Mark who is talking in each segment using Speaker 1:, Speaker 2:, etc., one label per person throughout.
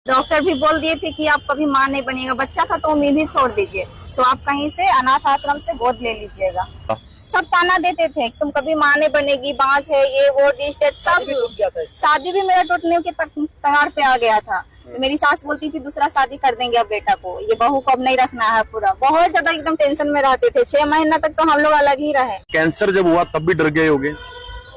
Speaker 1: Doctor भी बोल दिए थे कि आप कभी माँ नहीं बनिएगा, बच्चा था तो उम्मीद ही छोड़ दीजिए। तो आप कहीं से अनाथ आश्रम से गोद ले लीजिएगा। सब ताना देते थे तुम कभी माँ नहीं बनेगी, बांझ है, ये वो डिस्टेट सब। शादी भी मेरा टूटने के तगार पे आ गया था। तो मेरी सास बोलती थी दूसरा शादी कर देंगे अब बेटा को, ये बहू को अब नहीं रखना है। पूरा बहुत ज्यादा एकदम टेंशन में रहते थे। 6 महीना तक तो हम लोग अलग ही रहे।
Speaker 2: कैंसर जब हुआ तब भी डर गए होगे?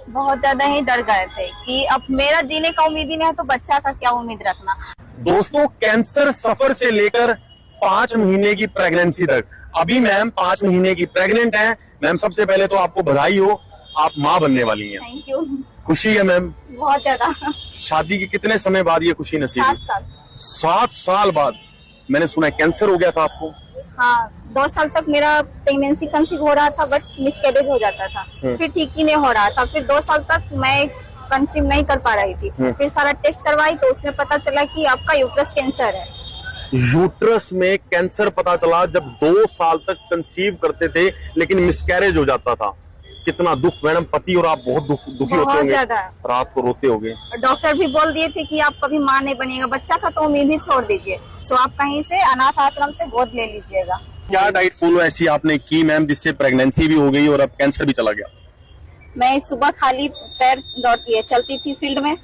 Speaker 1: बहुत ज्यादा ही डर गए थे कि अब मेरा जीने का उम्मीद ही नहीं है तो बच्चा का क्या उम्मीद रखना।
Speaker 2: दोस्तों, कैंसर सफर से लेकर 5 महीने की प्रेगनेंसी तक, अभी मैम 5 महीने की प्रेग्नेंट हैं। मैम सबसे पहले तो आपको बधाई हो, आप माँ बनने वाली हैं।
Speaker 1: Thank you.
Speaker 2: खुशी है मैम?
Speaker 1: बहुत ज्यादा।
Speaker 2: शादी के कितने समय बाद ये खुशी नसीब?
Speaker 1: 7 साल।
Speaker 2: 7 साल बाद। मैंने सुना है कैंसर हो गया था आपको?
Speaker 1: हाँ, 2 साल तक मेरा प्रेगनेंसी कंसीव हो रहा था बट मिसकैरेज हो जाता था। फिर ठीक ही नहीं हो रहा था। फिर 2 साल तक मैं कंसीव नहीं कर पा रही थी। फिर सारा टेस्ट करवाई तो उसमें पता चला कि आपका यूट्रस कैंसर है।
Speaker 2: यूट्रस में कैंसर पता चला जब 2 साल तक कंसीव करते थे लेकिन मिसकैरेज हो जाता था। कितना दुख मैडम, पति और आप बहुत दुखी होते होंगे, रात को रोते होंगे।
Speaker 1: डॉक्टर भी बोल दिए थे कि आप कभी माँ नहीं बनिएगा, बच्चा था तो उम्मीद ही छोड़ दीजिए। तो आप कहीं से अनाथ आश्रम से गोद ले लीजिएगा।
Speaker 2: क्या डाइट फॉलो ऐसी आपने की मैम जिससे प्रेगनेंसी भी हो गई और अब कैंसर भी चला गया?
Speaker 1: मैं सुबह खाली पैर दौड़ती चलती थी फील्ड में।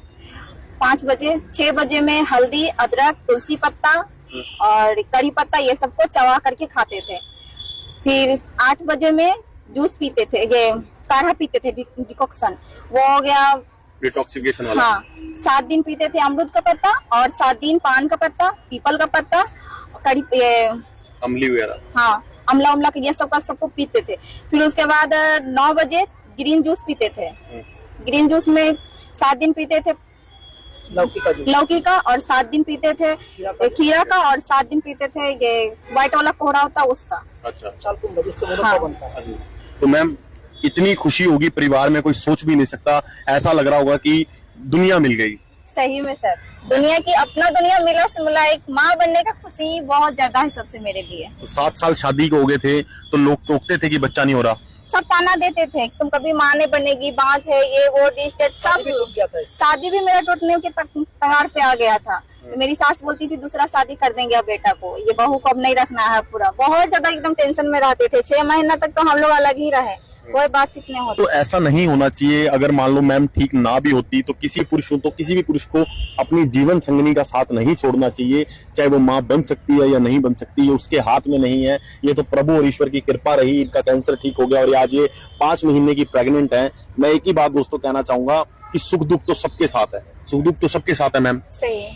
Speaker 1: 5 बजे 6 बजे में हल्दी, अदरक, तुलसी पत्ता और करी पत्ता ये सबको चबा करके खाते थे। फिर 8 बजे में जूस पीते थे, ये काढ़ा पीते थे, डिकॉक्शन वो हो गया
Speaker 2: डिटॉक्सिफिकेशन वाला।
Speaker 1: हाँ, 7 दिन पीते थे अमरूद का पत्ता और 7 दिन पान का पत्ता, पीपल का पत्ता, कड़ी
Speaker 2: अमली वगैरह,
Speaker 1: हाँ अमला उमला ये सब का सबको पीते थे। फिर उसके बाद 9 बजे ग्रीन जूस पीते थे। ग्रीन जूस में 7 दिन पीते थे लौकी का और 7 दिन पीते थे खीरा का और 7 दिन पीते थे ये व्हाइट वाला कोहरा होता उसका।
Speaker 2: अच्छा, तो मैम इतनी खुशी होगी परिवार में, कोई सोच भी नहीं सकता। ऐसा लग रहा होगा कि दुनिया मिल गई।
Speaker 1: सही में सर, दुनिया की अपना दुनिया मिला से मिला। एक माँ बनने का खुशी बहुत ज्यादा है सबसे मेरे लिए।
Speaker 2: तो 7 साल शादी को हो गए थे तो लोग टोकते थे कि बच्चा नहीं हो रहा।
Speaker 1: सब ताना देते थे तुम कभी माँ नहीं बनेगी, बांझ है, ये वो डिस्टेट सब। शादी भी मेरा टूटने के तगार पे आ गया था। तो मेरी सास बोलती थी दूसरा शादी कर देंगे अब बेटा को, ये बहू को अब नहीं रखना है। पूरा बहुत ज्यादा एकदम टेंशन में रहते थे। 6 महीना तक तो हम लोग अलग ही रहे, कोई बातचीत नहीं होती।
Speaker 2: तो ऐसा नहीं होना चाहिए। अगर मान लो मैम ठीक ना भी होती तो किसी किसी भी पुरुष को अपनी जीवन संगनी का साथ नहीं छोड़ना चाहिए। चाहे वो माँ बन सकती है या नहीं बन सकती, ये उसके हाथ में नहीं है। ये तो प्रभु और ईश्वर की कृपा रही, इनका कैंसर ठीक हो गया और आज ये 5 महीने की प्रेग्नेंट है। मैं एक ही बात दोस्तों कहना चाहूंगा कि सुख दुख तो सबके साथ है। सुख दुख तो सबके साथ है मैम।
Speaker 1: सही है।